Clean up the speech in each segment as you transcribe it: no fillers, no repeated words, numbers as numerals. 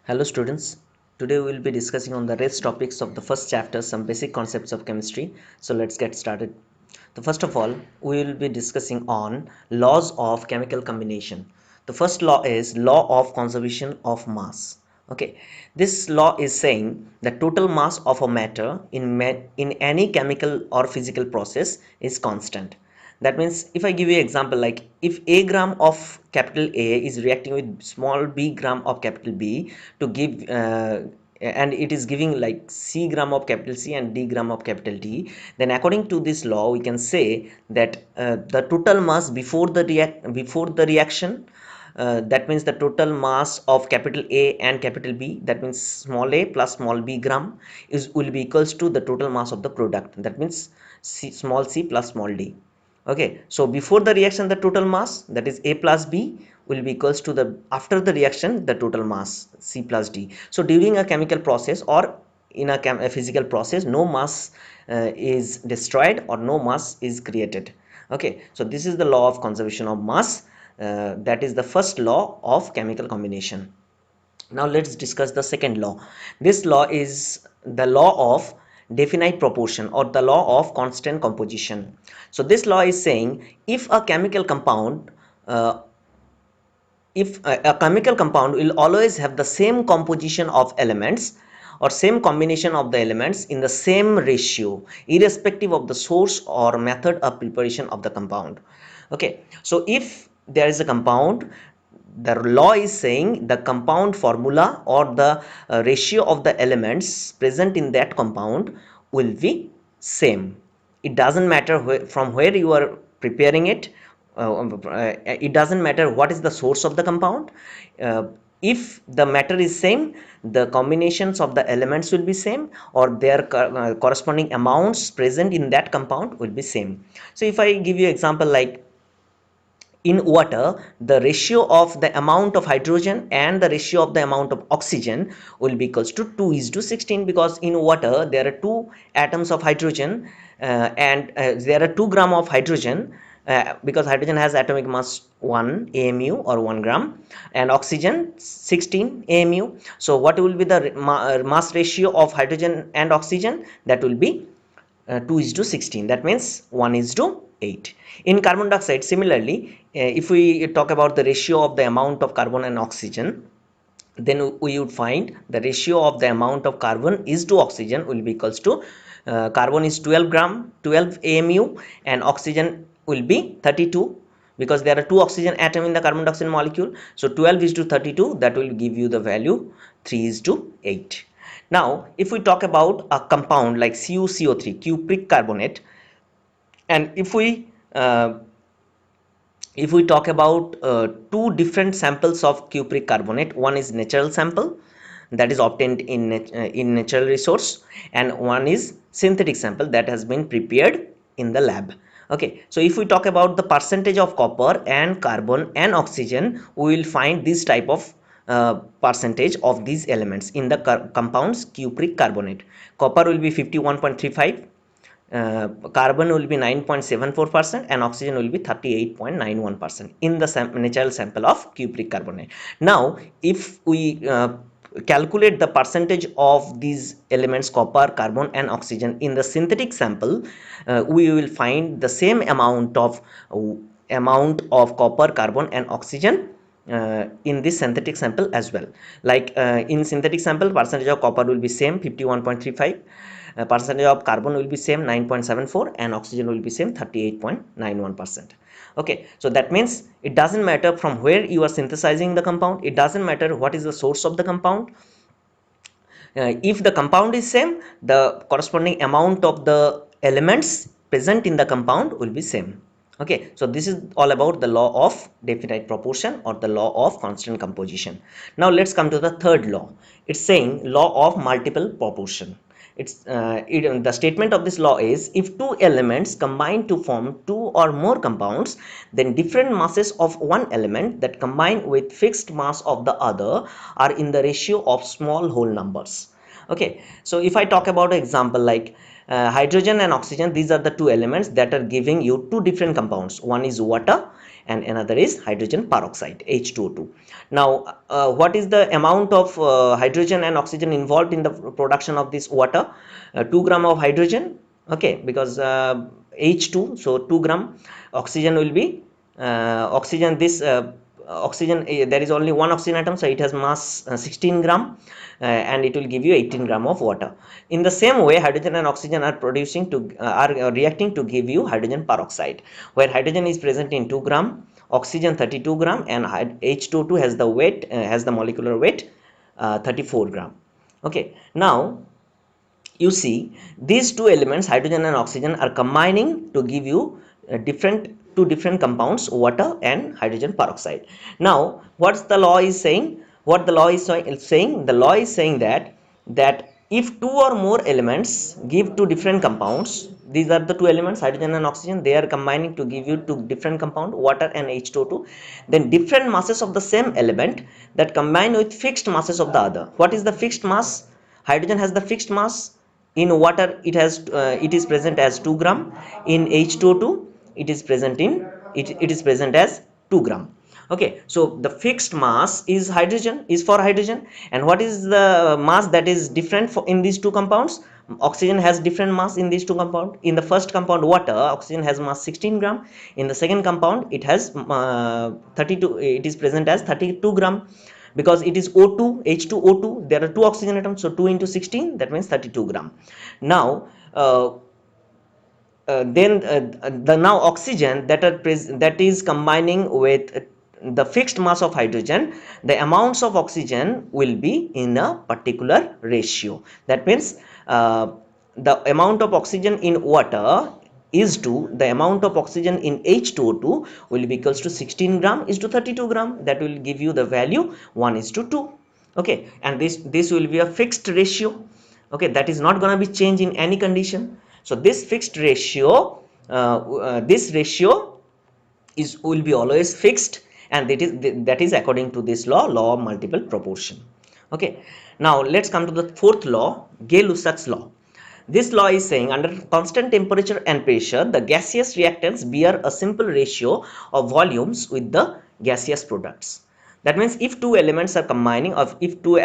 Hello students, today we will be discussing on the rest topics of the first chapter, some basic concepts of chemistry. So let's get started. So first of all, we will be discussing on laws of chemical combination. The first law is law of conservation of mass. Okay, this law is saying the total mass of a matter in any chemical or physical process is constant. That means if I give you an example, like if a gram of capital A is reacting with small b gram of capital B to give and it is giving like c gram of capital C and d gram of capital D, then according to this law we can say that the total mass before the reaction, that means the total mass of capital A and capital B, that means small a plus small b gram, is will be equals to the total mass of the product, that means small c plus small d. Okay, so before the reaction the total mass, that is A plus B, will be equals to the after the reaction the total mass C plus D. So during a chemical process or in a physical process, no mass is destroyed or no mass is created. Okay, so this is the law of conservation of mass. That is the first law of chemical combination. Now let's discuss the second law. This law is the law of definite proportion or the law of constant composition. So this law is saying if a chemical compound uh, if a chemical compound will always have the same composition of elements or same combination of the elements in the same ratio irrespective of the source or method of preparation of the compound. Okay, so if there is a compound, the law is saying the compound formula or the ratio of the elements present in that compound will be same. It doesn't matter from where you are preparing it. It doesn't matter what is the source of the compound. If the matter is same, the combinations of the elements will be same or their corresponding amounts present in that compound will be same. So if I give you example, like in water, the ratio of the amount of hydrogen and the ratio of the amount of oxygen will be equals to 2 is to 16, because in water there are two atoms of hydrogen and there are 2 gram of hydrogen, because hydrogen has atomic mass 1 AMU or 1 gram and oxygen 16 AMU. So what will be the mass ratio of hydrogen and oxygen? That will be 2 is to 16, that means 1 is to 8. In carbon dioxide similarly, if we talk about the ratio of the amount of carbon and oxygen, then we would find the ratio of the amount of carbon is to oxygen will be equals to carbon is 12 gram 12 AMU and oxygen will be 32, because there are two oxygen atom in the carbon dioxide molecule. So 12 is to 32, that will give you the value 3 is to 8. Now if we talk about a compound like CuCO3, cupric carbonate, and if we talk about two different samples of cupric carbonate, one is natural sample that is obtained in natural resource, and one is synthetic sample that has been prepared in the lab. Okay, so if we talk about the percentage of copper and carbon and oxygen, we will find this type of percentage of these elements in the compounds cupric carbonate. Copper will be 51.35, carbon will be 9.74% and oxygen will be 38.91% in the natural sample of cupric carbonate. Now if we calculate the percentage of these elements copper, carbon and oxygen in the synthetic sample, we will find the same amount of copper, carbon and oxygen in this synthetic sample as well. Like in synthetic sample, percentage of copper will be same 51.35, percentage of carbon will be same 9.74 and oxygen will be same 38.91%. Okay, so that means it doesn't matter from where you are synthesizing the compound, it doesn't matter what is the source of the compound. If the compound is same, the corresponding amount of the elements present in the compound will be same. Okay, so this is all about the law of definite proportion or the law of constant composition. Now let's come to the third law. It's saying law of multiple proportion. The statement of this law is if two elements combine to form two or more compounds, then different masses of one element that combine with fixed mass of the other are in the ratio of small whole numbers. Okay, so if I talk about an example like hydrogen and oxygen, these are the two elements that are giving you two different compounds. One is water and another is hydrogen peroxide, H2O2. Now what is the amount of hydrogen and oxygen involved in the production of this water? 2 gram of hydrogen, okay, because H2, so 2 gram. Oxygen will be oxygen, this oxygen, there is only one oxygen atom, so it has mass 16 gram, and it will give you 18 gram of water. In the same way, hydrogen and oxygen are producing to are reacting to give you hydrogen peroxide, where hydrogen is present in 2 gram, oxygen 32 gram, and H2O2 has the weight, has the molecular weight 34 gram. Okay, now you see these two elements, hydrogen and oxygen, are combining to give you two different compounds, water and hydrogen peroxide. Now what's the law is saying? What the law is saying? The law is saying that if two or more elements give two different compounds, these are the two elements, hydrogen and oxygen, they are combining to give you two different compound, water and H2O2, then different masses of the same element that combine with fixed masses of the other. What is the fixed mass? Hydrogen has the fixed mass. In water it is present as 2 gram. In H2O2 it is present as 2 gram. Okay, so the fixed mass is for hydrogen, and what is the mass that is different in these two compounds? Oxygen has different mass in these two compounds. In the first compound, water, oxygen has mass 16 gram. In the second compound, it has 32, it is present as 32 gram, because it is O2, H2O2, there are two oxygen atoms, so 2 into 16, that means 32 gram. Now the now oxygen that is combining with the fixed mass of hydrogen, the amounts of oxygen will be in a particular ratio. That means the amount of oxygen in water is to the amount of oxygen in H2O2 will be equals to 16 gram is to 32 gram. That will give you the value 1 is to 2. Okay, and this will be a fixed ratio. Okay, that is not going to be changed in any condition. So this fixed ratio, this ratio will be always fixed, and that is according to this law of multiple proportion. Okay, now let's come to the fourth law, Gay-Lussac's law. This law is saying under constant temperature and pressure, the gaseous reactants bear a simple ratio of volumes with the gaseous products. That means if two elements are combining, or if two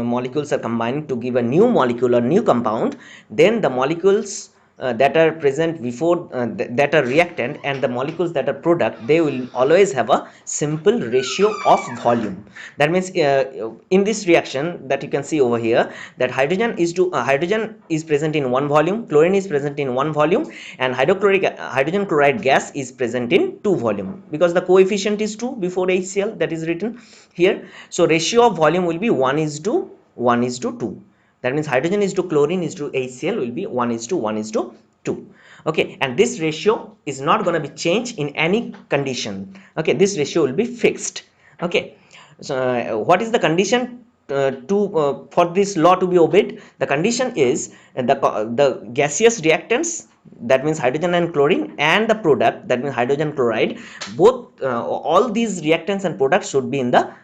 molecules are combining to give a new molecule or new compound, then the molecules that are present before that are reactant and the molecules that are product, they will always have a simple ratio of volume. That means in this reaction that you can see over here, that hydrogen is present in one volume, chlorine is present in one volume, and hydrogen chloride gas is present in two volume, because the coefficient is 2 before HCl, that is written here. So ratio of volume will be 1 is to 2. That means hydrogen is to chlorine is to HCl will be 1 is to 2. Okay, and this ratio is not going to be changed in any condition. Okay, this ratio will be fixed. Okay, so what is the condition for this law to be obeyed? The condition is the gaseous reactants, that means hydrogen and chlorine, and the product, that means hydrogen chloride, both all these reactants and products should be in the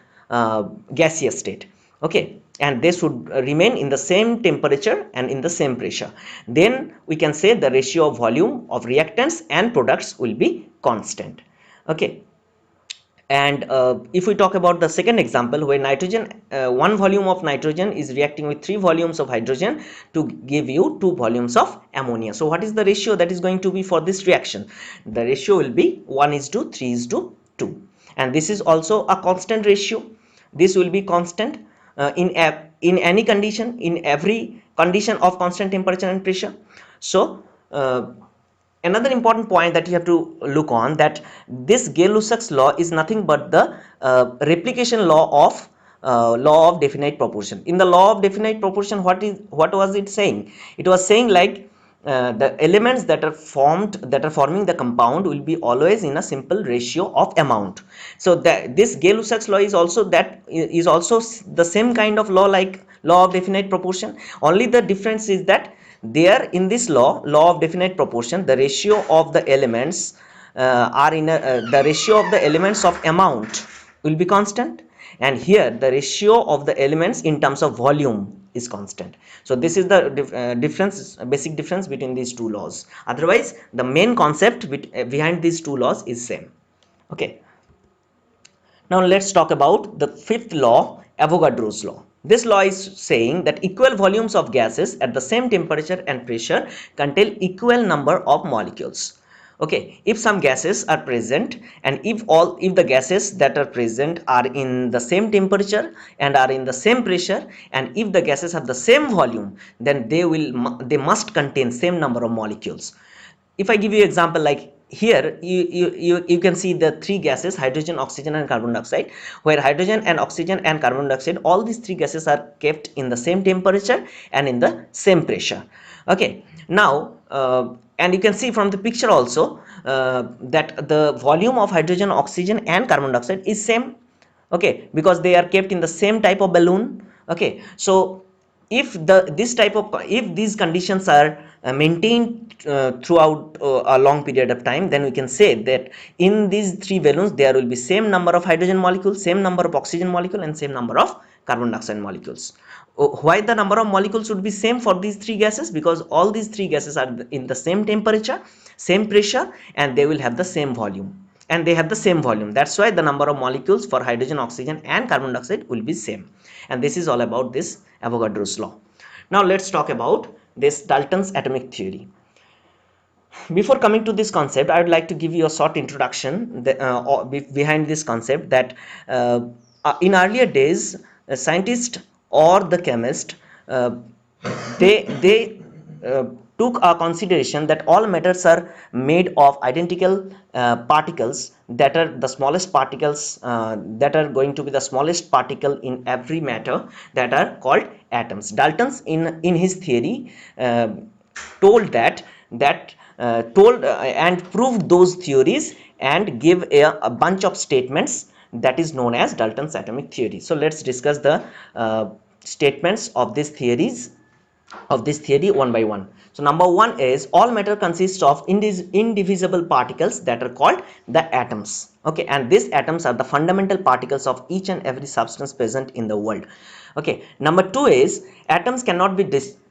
gaseous state. Okay, and they should remain in the same temperature and in the same pressure. Then we can say the ratio of volume of reactants and products will be constant. Okay, and if we talk about the second example, where nitrogen, 1 volume of nitrogen is reacting with 3 volumes of hydrogen to give you 2 volumes of ammonia. So what is the ratio that is going to be for this reaction? The ratio will be 1 is to 3 is to 2, and this is also a constant ratio. This will be constant in any condition, in every condition of constant temperature and pressure. So another important point that you have to look on, that this Gay-Lussac's law is nothing but the replication law of definite proportion. In the law of definite proportion, what was it saying? It was saying like the elements that are forming the compound will be always in a simple ratio of amount. So that this Gay-Lussac's law is also the same kind of law like law of definite proportion. Only the difference is that there in this law of definite proportion, the ratio of the elements the ratio of the elements of amount will be constant, and here the ratio of the elements in terms of volume is constant. So this is the basic difference between these two laws. Otherwise the main concept behind these two laws is same. Okay, Now let's talk about the fifth law, Avogadro's law. This law is saying that equal volumes of gases at the same temperature and pressure contain equal number of molecules. Okay, if some gases are present, and if the gases that are present are in the same temperature and are in the same pressure, and if the gases have the same volume, then they must contain same number of molecules. If I give you example, like here you can see the three gases, hydrogen, oxygen and carbon dioxide, where hydrogen and oxygen and carbon dioxide, all these three gases are kept in the same temperature and in the same pressure. Okay, now and you can see from the picture also that the volume of hydrogen, oxygen and carbon dioxide is same. Okay, because they are kept in the same type of balloon. Okay, so if these conditions are maintained throughout a long period of time, then we can say that in these three balloons there will be same number of hydrogen molecules, same number of oxygen molecule and same number of carbon dioxide molecules. Why the number of molecules would be same for these three gases? Because all these three gases are in the same temperature, same pressure, and they will have the same volume, and they have the same volume. That's why the number of molecules for hydrogen, oxygen and carbon dioxide will be same. And this is all about this Avogadro's law. Now let's talk about this Dalton's atomic theory. Before coming to this concept, I would like to give you a short introduction behind this concept, that in earlier days, a scientist or the chemist, uh, they took a consideration that all matters are made of identical particles, that are the smallest particles, that are going to be the smallest particle in every matter, that are called atoms. Dalton's in his theory told and proved those theories, and give a bunch of statements that is known as Dalton's atomic theory. So let's discuss the statements of these theories, of this theory, one by one. So number one is all matter consists of indivisible particles that are called the atoms. Okay, and these atoms are the fundamental particles of each and every substance present in the world. Okay, number two is atoms cannot be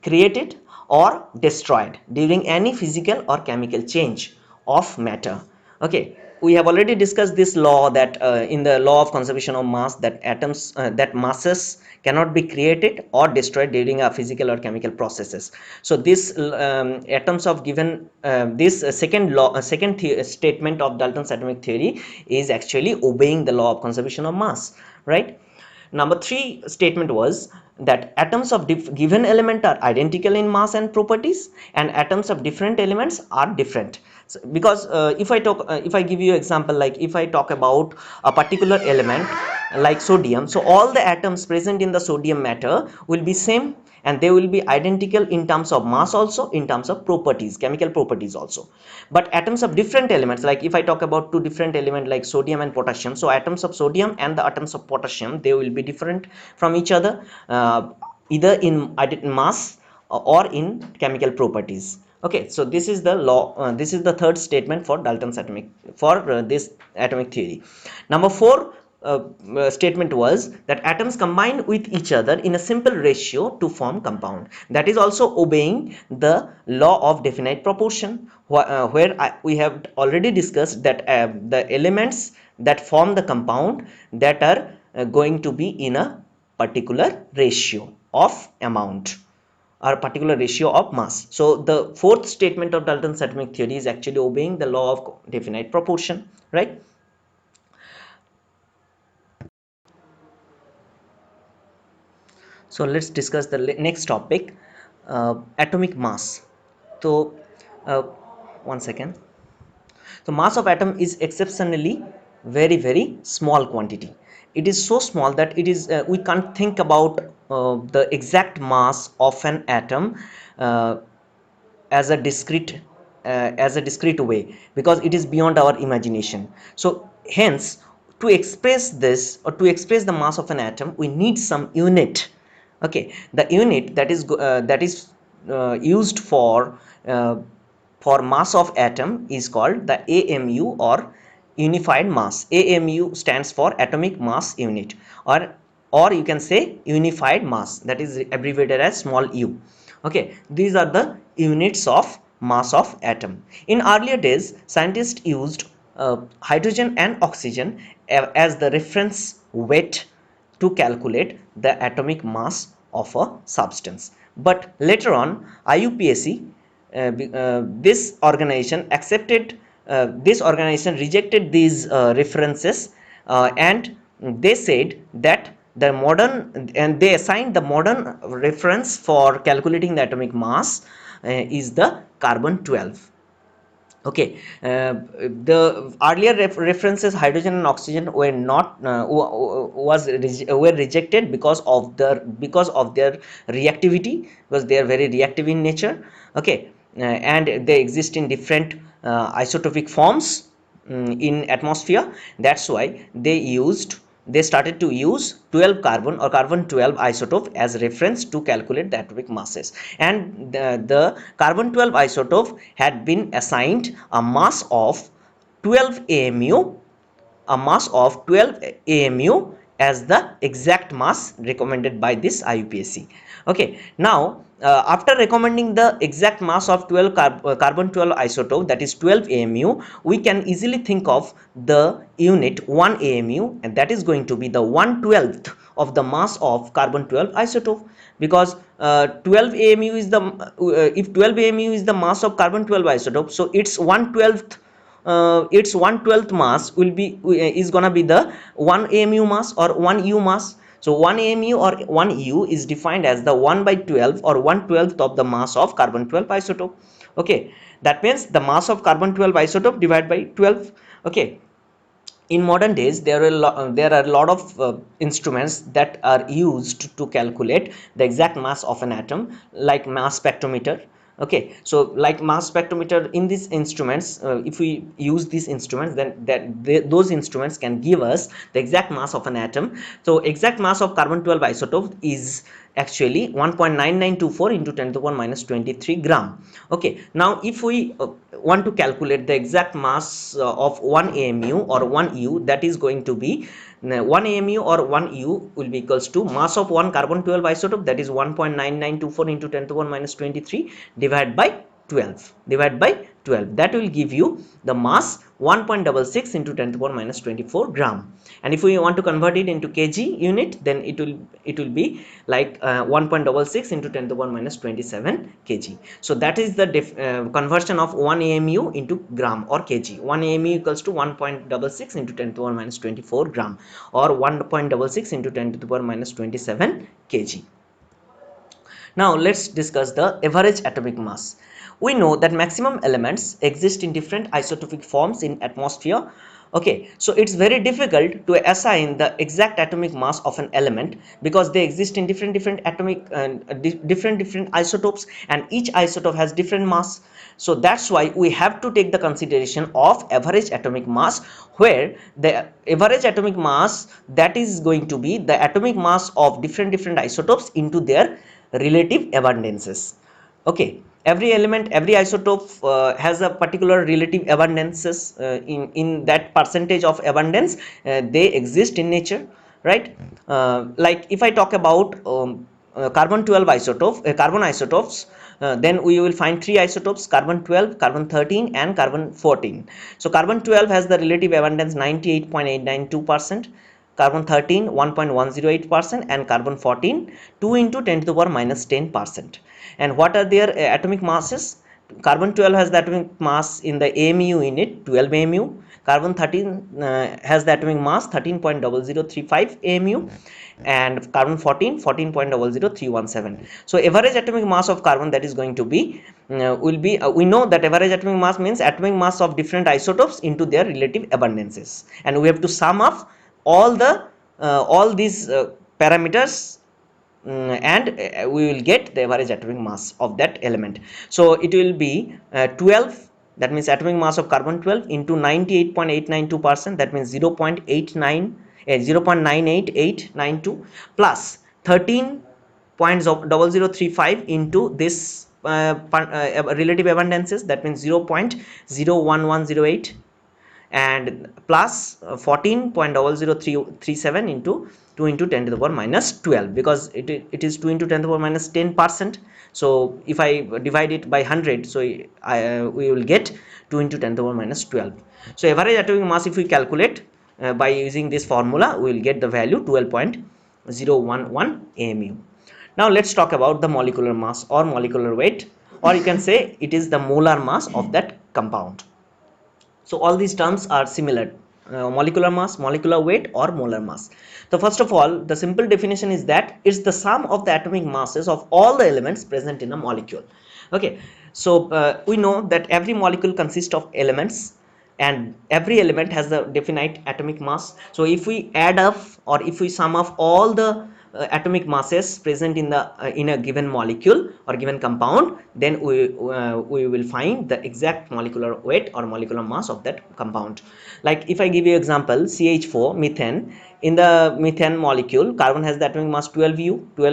created or destroyed during any physical or chemical change of matter. Okay, we have already discussed this law, that in the law of conservation of mass, that that masses cannot be created or destroyed during a physical or chemical processes. So this atoms of given this second law, statement of Dalton's atomic theory is actually obeying the law of conservation of mass, right? Number three statement was that atoms of given element are identical in mass and properties, and atoms of different elements are different. So, because if I give you example, like if I talk about a particular element like sodium, so all the atoms present in the sodium matter will be same, and they will be identical in terms of mass, also in terms of properties, chemical properties also. But atoms of different elements, like if I talk about two different elements like sodium and potassium, so atoms of sodium and the atoms of potassium, they will be different from each other, either in mass or in chemical properties. Okay, so this is the law, this is the third statement for Dalton's atomic, for this atomic theory. Number four statement was that atoms combine with each other in a simple ratio to form compound. That is also obeying the law of definite proportion, where we have already discussed that the elements that form the compound, that are going to be in a particular ratio of amount, or a particular ratio of mass. So the fourth statement of Dalton's atomic theory is actually obeying the law of definite proportion, right? So let's discuss the next topic, atomic mass. So uh, one second. So mass of atom is exceptionally very small quantity. It is so small that it is we can't think about the exact mass of an atom uh, as a discrete way, because it is beyond our imagination. So hence, to express this, or to express the mass of an atom, we need some unit. Okay, the unit that is used uh, for mass of atom is called the AMU, or unified mass. AMU stands for atomic mass unit, or you can say unified mass, that is abbreviated as small u. Okay, these are the units of mass of atom. In earlier days, scientists used hydrogen and oxygen as the reference weight to calculate the atomic mass of a substance. But later on, IUPAC, this organization accepted, this organization rejected these references, and they said that the modern, and they assigned the modern reference for calculating the atomic mass is the carbon 12. Okay, the earlier references hydrogen and oxygen were not were rejected because of their reactivity, because they are very reactive in nature. Okay, and they exist in different isotopic forms in atmosphere. That's why they started to use 12 carbon or carbon 12 isotope as reference to calculate the atomic masses, and the carbon 12 isotope had been assigned a mass of 12 AMU, a mass of 12 AMU as the exact mass recommended by this IUPAC. Okay, now after recommending the exact mass of 12 carbon 12 isotope, that is 12 AMU, we can easily think of the unit 1 AMU, and that is going to be the 1/12th of the mass of carbon 12 isotope, because 12 AMU is the if 12 AMU is the mass of carbon 12 isotope, so its 1/12th mass will be is gonna be the 1 AMU mass or 1 U mass. So 1 AMU or 1 U is defined as the 1/12 or 1/12th of the mass of carbon 12 isotope. Okay, that means the mass of carbon 12 isotope divided by 12. Okay, in modern days there are a lot of instruments that are used to calculate the exact mass of an atom, like mass spectrometer. Okay, so like mass spectrometer, in these instruments, if we use these instruments, then those instruments can give us the exact mass of an atom. So exact mass of carbon 12 isotope is actually 1.9924 into 10 to the power minus 23 gram. Okay, now if we want to calculate the exact mass of 1 AMU or 1 U, that is going to be 1 AMU or 1 U will be equals to mass of 1 carbon 12 isotope, that is 1.9924 into 10 to the power minus 23 divided by 12. That will give you the mass 1.66 into 10 to the power minus 24 gram. And if we want to convert it into kg unit, then it will be like 1.66 into 10 to the power minus 27 kg. So that is the conversion of 1 AMU into gram or kg. 1 AMU equals to 1.66 into 10 to the power minus 24 gram, or 1.66 into 10 to the power minus 27 kg. Now let's discuss the average atomic mass. We know that maximum elements exist in different isotopic forms in atmosphere. Okay, so it's very difficult to assign the exact atomic mass of an element, because they exist in different atomic different isotopes, and each isotope has different mass. So that's why we have to take the consideration of average atomic mass, where the average atomic mass, that is going to be the atomic mass of different isotopes into their relative abundances. Okay, every element, every isotope has a particular relative abundances. In that percentage of abundance, they exist in nature, right? Like if I talk about carbon 12 isotope, carbon isotopes, then we will find three isotopes: carbon 12, carbon 13, and carbon 14. So carbon 12 has the relative abundance 98.892%, carbon 13 1.108%, and carbon 14 2 into 10 to the power minus 10%. And what are their atomic masses? Carbon 12 has the atomic mass in the AMU unit 12 AMU. Carbon 13 has the atomic mass 13.0035 AMU, and carbon 14.00317. So average atomic mass of carbon, that is going to be will be we know that average atomic mass means atomic mass of different isotopes into their relative abundances, and we have to sum up all these parameters, and we will get the average atomic mass of that element. So it will be 12, that means atomic mass of carbon 12 into 98.892%, that means 0.89 0.98892 plus 13.0035 into this relative abundances, that means 0.01108, and plus 14.00337 into 2 into 10 to the power minus 12, because it is 2 into 10 to the power minus 10%. So if I divide it by 100, so we will get 2 into 10 to the power minus 12. So average atomic mass, if we calculate by using this formula, we will get the value 12.011 AMU. Now let's talk about the molecular mass or molecular weight, or you can say it is the molar mass of that compound. So all these terms are similar: molecular mass, molecular weight, or molar mass. So first of all, the simple definition is that it's the sum of the atomic masses of all the elements present in a molecule. Okay, so we know that every molecule consists of elements, and every element has a definite atomic mass. So if we add up, or if we sum up all the atomic masses present in a given molecule or given compound, then we will find the exact molecular weight or molecular mass of that compound. Like if I give you example, CH4 methane. In the methane molecule, carbon has the atomic mass 12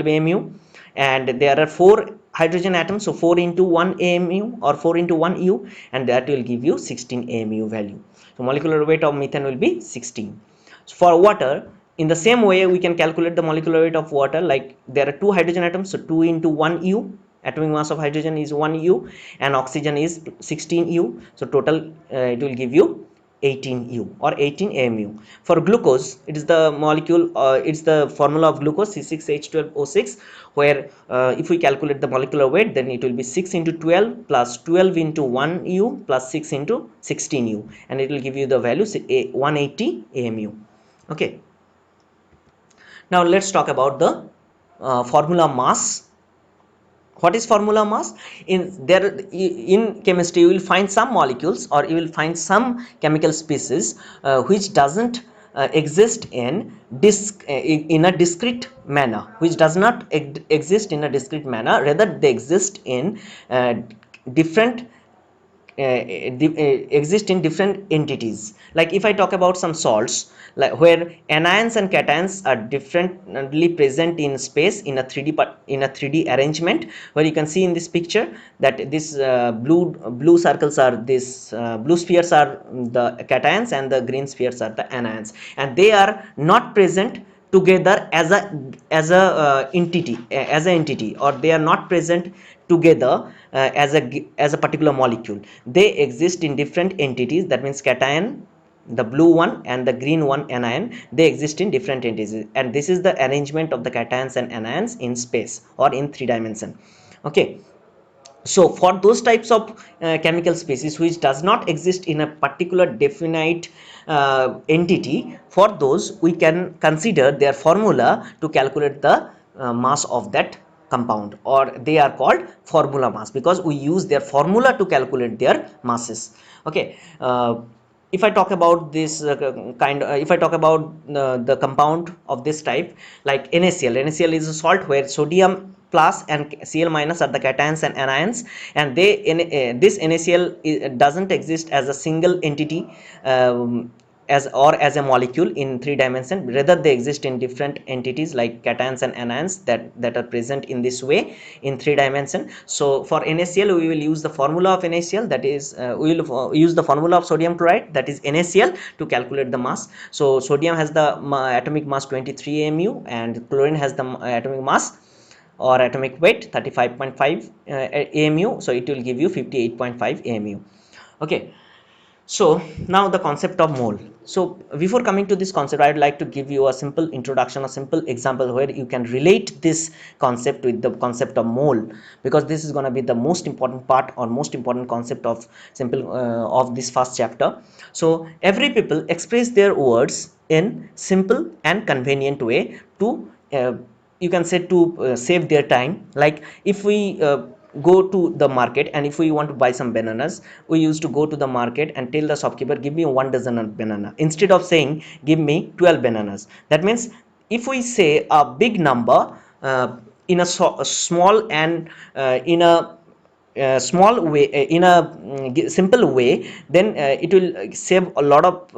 AMU, and there are 4 hydrogen atoms, so 4 into 1 AMU or 4 into 1 U, and that will give you 16 AMU value. So molecular weight of methane will be 16. So for water, in the same way, we can calculate the molecular weight of water. Like there are 2 hydrogen atoms, so 2 into 1 U, atomic mass of hydrogen is 1 U, and oxygen is 16 U, so total it will give you 18 U or 18 AMU. For glucose, it is the molecule, it's the formula of glucose C6H12O6, where if we calculate the molecular weight, then it will be 6 into 12 plus 12 into 1 U plus 6 into 16 U, and it will give you the value 180 AMU. Okay, now let's talk about the formula mass. What is formula mass? In chemistry, you will find some molecules, or you will find some chemical species which doesn't exist in a discrete manner, which does not exist in a discrete manner, rather they exist in different exist in different entities. Like if I talk about some salts, like where anions and cations are differently present in space in a 3D arrangement, where you can see in this picture that this blue circles are this blue spheres are the cations, and the green spheres are the anions, and they are not present together as a entity, or they are not present together as a particular molecule. They exist in different entities. That means cation, the blue one, and the green one, anion, they exist in different entities, and this is the arrangement of the cations and anions in space or in 3 dimension. Okay, so for those types of chemical species which does not exist in a particular definite entity, for those we can consider their formula to calculate the mass of that compound, or they are called formula mass, because we use their formula to calculate their masses. Okay, if I talk about this if I talk about the compound of this type, like NaCl is a salt where sodium plus and Cl minus are the cations and anions, and this NaCl doesn't exist as a single entity, as a molecule in 3 dimension. Rather they exist in different entities like cations and anions that are present in this way in 3 dimension. So for NaCl, we will use the formula of NaCl, that is we will use the formula of sodium chloride, that is NaCl, to calculate the mass. So sodium has the atomic mass 23 AMU, and chlorine has the atomic mass or atomic weight 35.5 AMU, so it will give you 58.5 AMU. Okay, so now the concept of mole. So before coming to this concept, I would like to give you a simple introduction, a simple example where you can relate this concept with the concept of mole, because this is going to be the most important part or most important concept of of this first chapter. So every people express their words in simple and convenient way to you can say to save their time. Like if we go to the market, and if we want to buy some bananas, we used to go to the market and tell the shopkeeper, give me 1 dozen of banana, instead of saying give me 12 bananas. That means if we say a big number in a small and in a small way, in a simple way, then it will save a lot of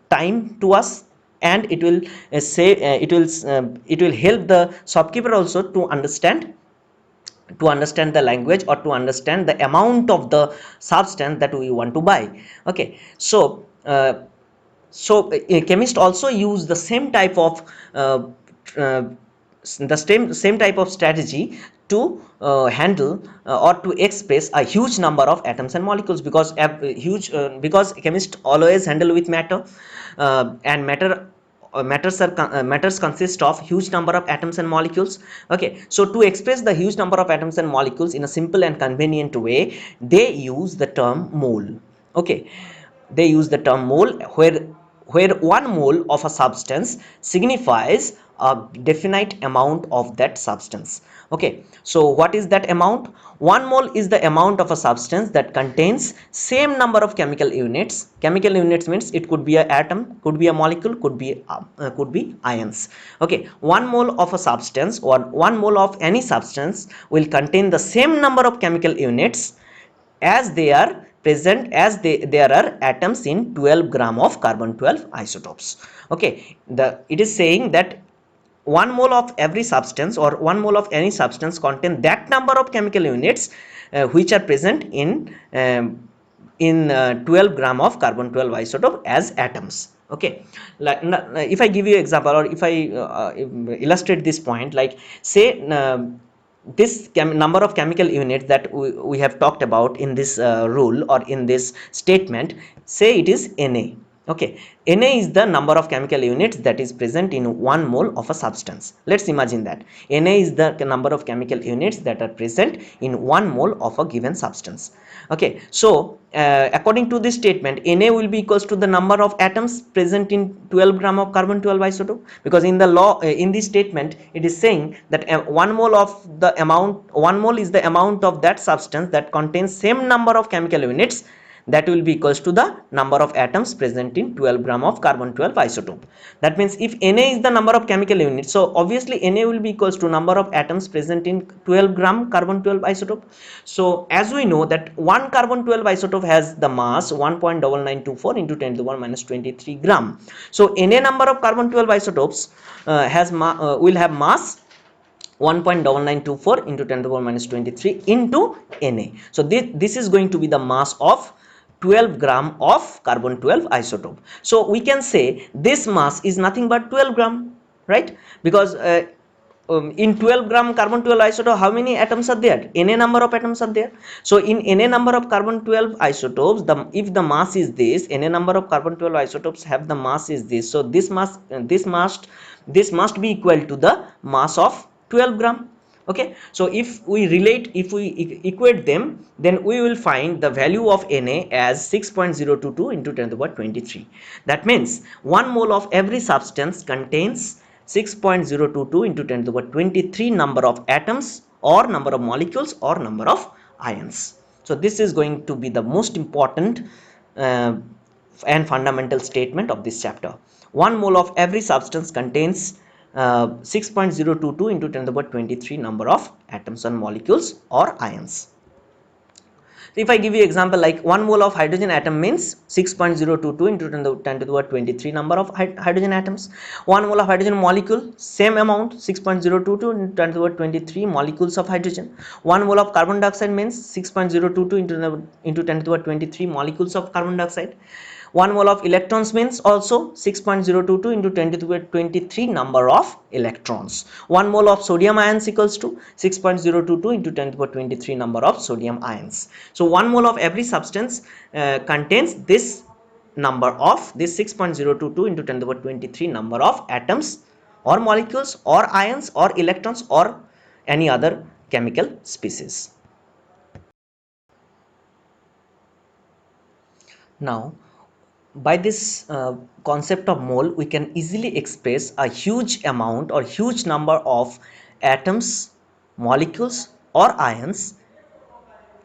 time to us, and it will it will help the shopkeeper also to understand the language, or to understand the amount of the substance that we want to buy. Okay, so chemists also use the same type of uh, the same type of strategy to handle or to express a huge number of atoms and molecules, because because chemists always handle with matter, and matters consist of huge number of atoms and molecules. Okay, so to express the huge number of atoms and molecules in a simple and convenient way, they use the term mole. Okay, they use the term mole, where 1 mole of a substance signifies a definite amount of that substance. Okay, so what is that amount? 1 mole is the amount of a substance that contains same number of chemical units. Chemical units means it could be an atom, could be a molecule, could be ions. Okay, 1 mole of a substance or 1 mole of any substance will contain the same number of chemical units as they are present, as there are atoms in 12 gram of carbon 12 isotopes. Okay, it is saying that 1 mole of every substance or 1 mole of any substance contain that number of chemical units which are present in 12 gram of carbon 12 isotope as atoms. Okay, like if I give you example, or if I illustrate this point, like say this number of chemical units that we have talked about in this rule or in this statement, say it is Na. Okay, Na is the number of chemical units that is present in 1 mole of a substance. Let's imagine that Na is the number of chemical units that are present in 1 mole of a given substance. Okay, so according to this statement, Na will be equals to the number of atoms present in 12 gram of carbon 12 isotope, because in the law, in this statement it is saying that 1 mole of the amount, 1 mole is the amount of that substance that contains same number of chemical units, that will be equals to the number of atoms present in 12 gram of carbon 12 isotope. That means if Na is the number of chemical units, so obviously Na will be equals to number of atoms present in 12 gram carbon 12 isotope. So as we know that one carbon 12 isotope has the mass 1.9924 into 10 to the 1 minus 23 gram. So Na number of carbon 12 isotopes will have mass 1.9924 into 10 to the power minus 23 into Na. So this is going to be the mass of 12 gram of carbon 12 isotope. So we can say this mass is nothing but 12 gram, right? Because in 12 gram carbon 12 isotope, how many atoms are there? Na number of atoms are there. So in Na number of carbon 12 isotopes, if the mass is this, Na number of carbon 12 isotopes have the mass is this. So this must be equal to the mass of 12 gram. Okay, so if we equate them, then we will find the value of Na as 6.022 into 10 to the power 23. That means 1 mole of every substance contains 6.022 into 10 to the power 23 number of atoms or number of molecules or number of ions. So this is going to be the most important uh, and fundamental statement of this chapter. 1 mole of every substance contains 6.022 into 10 to the power 23 number of atoms and molecules or ions. So if I give you example, like 1 mole of hydrogen atom means 6.022 into 10 to the power 23 number of hydrogen atoms. 1 mole of hydrogen molecule, same amount, 6.022 into 10 to the power 23 molecules of hydrogen. 1 mole of carbon dioxide means 6.022 into 10 to the power 23 molecules of carbon dioxide. 1 mole of electrons means also 6.022 into 10 to the power 23 number of electrons. 1 mole of sodium ions equals to 6.022 into 10 to the power 23 number of sodium ions. So 1 mole of every substance contains this number of this 6.022 into 10 to the power 23 number of atoms or molecules or ions or electrons or any other chemical species. Now, by this concept of mole, we can easily express a huge amount or huge number of atoms, molecules or ions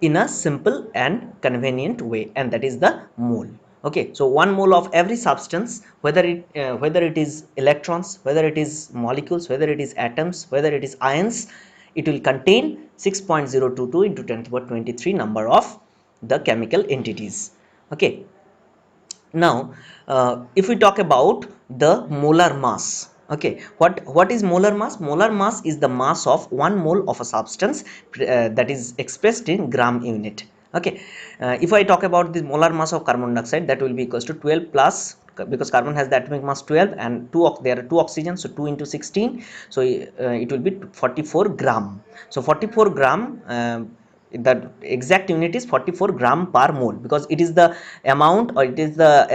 in a simple and convenient way, and that is the mole. Okay, so 1 mole of every substance, whether it is electrons, whether it is molecules, whether it is atoms, whether it is ions, it will contain 6.022 into 10 to the power 23 number of the chemical entities. Okay, now if we talk about the molar mass, okay, what is molar mass? Molar mass is the mass of 1 mole of a substance that is expressed in gram unit. Okay, if I talk about the molar mass of carbon dioxide, that will be equals to 12 plus because carbon has the atomic mass 12 and there are two oxygens, so 2 into 16, so it will be 44 gram. So 44 gram, the exact unit is 44 gram per mole, because it is the amount, or it is the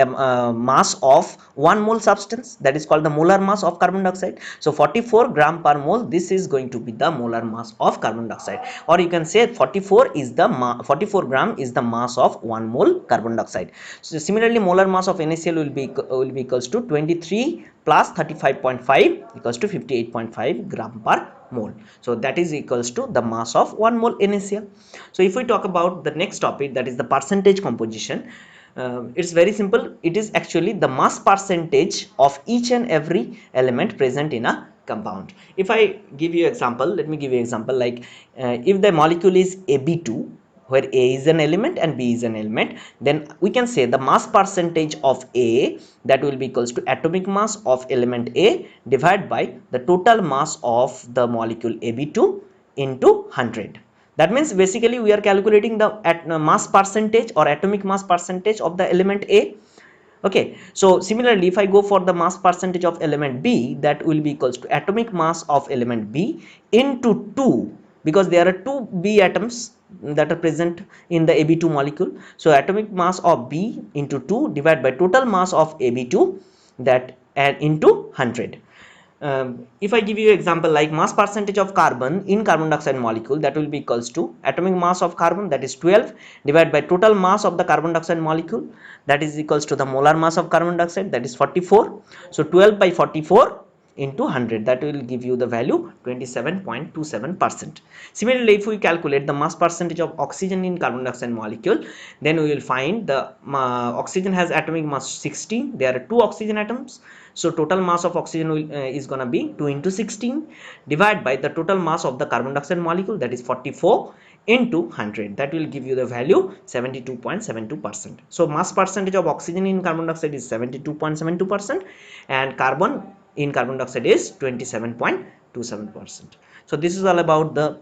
mass of 1 mole substance, that is called the molar mass of carbon dioxide. So 44 gram per mole, this is going to be the molar mass of carbon dioxide, or you can say 44 is the 44 gram is the mass of 1 mole carbon dioxide. So similarly, molar mass of NaCl will be equals to 23 plus 35.5 equals to 58.5 gram per mole. So that is equals to the mass of 1 mole NaCl. So if we talk about the next topic, that is the percentage composition, it's very simple. It is actually the mass percentage of each and every element present in a compound. If I give you example, let me give you example, like if the molecule is AB2, where A is an element and B is an element, then we can say the mass percentage of A, that will be equals to atomic mass of element A divided by the total mass of the molecule AB2 into 100. That means basically we are calculating the mass percentage or atomic mass percentage of the element A. Okay, so similarly, if I go for the mass percentage of element B, that will be equals to atomic mass of element B into 2, because there are two B atoms that are present in the AB2 molecule. So atomic mass of B into 2 divided by total mass of AB2, that and into 100. If I give you example like mass percentage of carbon in carbon dioxide molecule, that will be equals to atomic mass of carbon, that is 12, divided by total mass of the carbon dioxide molecule, that is equals to the molar mass of carbon dioxide, that is 44. So 12 by 44 into 100, that will give you the value 27.27%. Similarly, if we calculate the mass percentage of oxygen in carbon dioxide molecule, then we will find the oxygen has atomic mass 16. There are two oxygen atoms, so total mass of oxygen is going to be 2 into 16 divided by the total mass of the carbon dioxide molecule, that is 44 into 100, that will give you the value 72.72%. So mass percentage of oxygen in carbon dioxide is 72.72%, and carbon in carbon dioxide is 27.27%. So this is all about the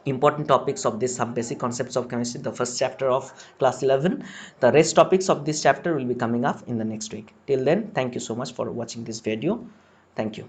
important topics of this some basic concepts of chemistry, the first chapter of class 11. The rest topics of this chapter will be coming up in the next week. Till then, thank you so much for watching this video. Thank you.